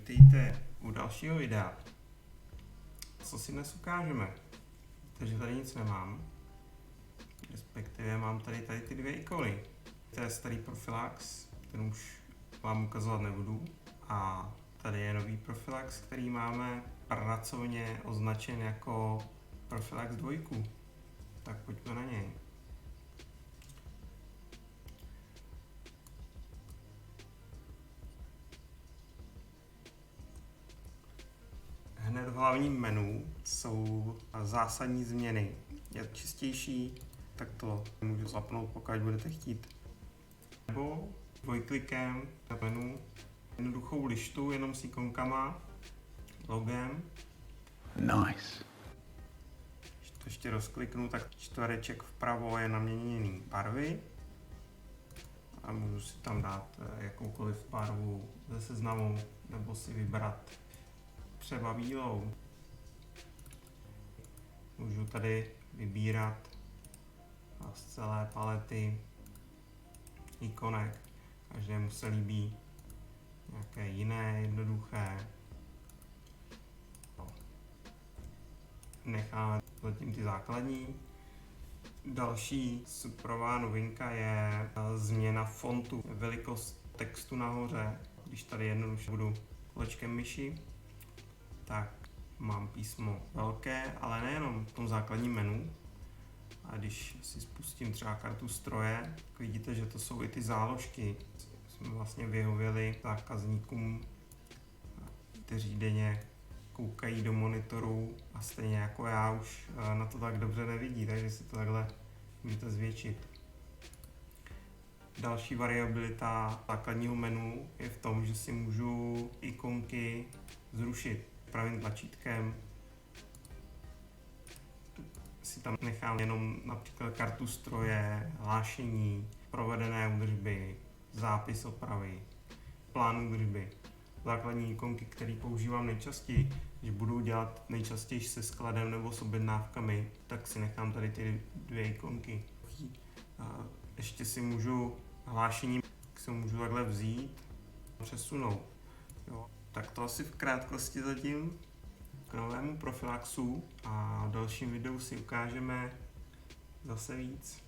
Vítejte u dalšího videa. Co si dnes ukážeme? Takže tady nic nemám. Respektive mám tady ty dvě ikony. To je starý Profilax, ten už vám ukazovat nebudu. A tady je nový Profilax, který máme pracovně označen jako Profilax 2. Tak pojďme na něj. Hned v hlavním menu jsou zásadní změny. Je čistější, tak to můžu zapnout, pokud budete chtít. Nebo dvojklikem na menu jednoduchou lištu jenom s ikonkama, logem. Nice. Když to ještě rozkliknu, tak čtvereček vpravo je naměněný barvy. A můžu si tam dát jakoukoliv barvu ze seznamu, nebo si vybrat třeba bílou. Můžu tady vybírat z celé palety ikonek. Každému se líbí nějaké jiné, jednoduché. Necháme zatím ty základní. Další superová novinka je změna fontu, velikost textu nahoře. Když tady jednoduše budu kolečkem myši, tak mám písmo velké, ale nejenom v tom základním menu. A když si spustím třeba kartu stroje, tak vidíte, že to jsou i ty záložky. Jsme vlastně vyhověli zákazníkům, kteří denně koukají do monitoru a stejně jako já už na to tak dobře nevidí, takže si to takhle můžete zvětšit. Další variabilita základního menu je v tom, že si můžu ikonky zrušit pravým tlačítkem. Si tam nechám jenom například kartu stroje, hlášení, provedené údržby, zápis opravy, plán údržby. Základní ikonky, které používám nejčastěji, když budu dělat nejčastěji se skladem nebo s objednávkami, tak si nechám tady ty dvě ikonky. Ještě si můžu hlášení takhle vzít a přesunout. Jo. Tak to asi v krátkosti zatím k novému Profilaxu a v dalším videu si ukážeme zase víc.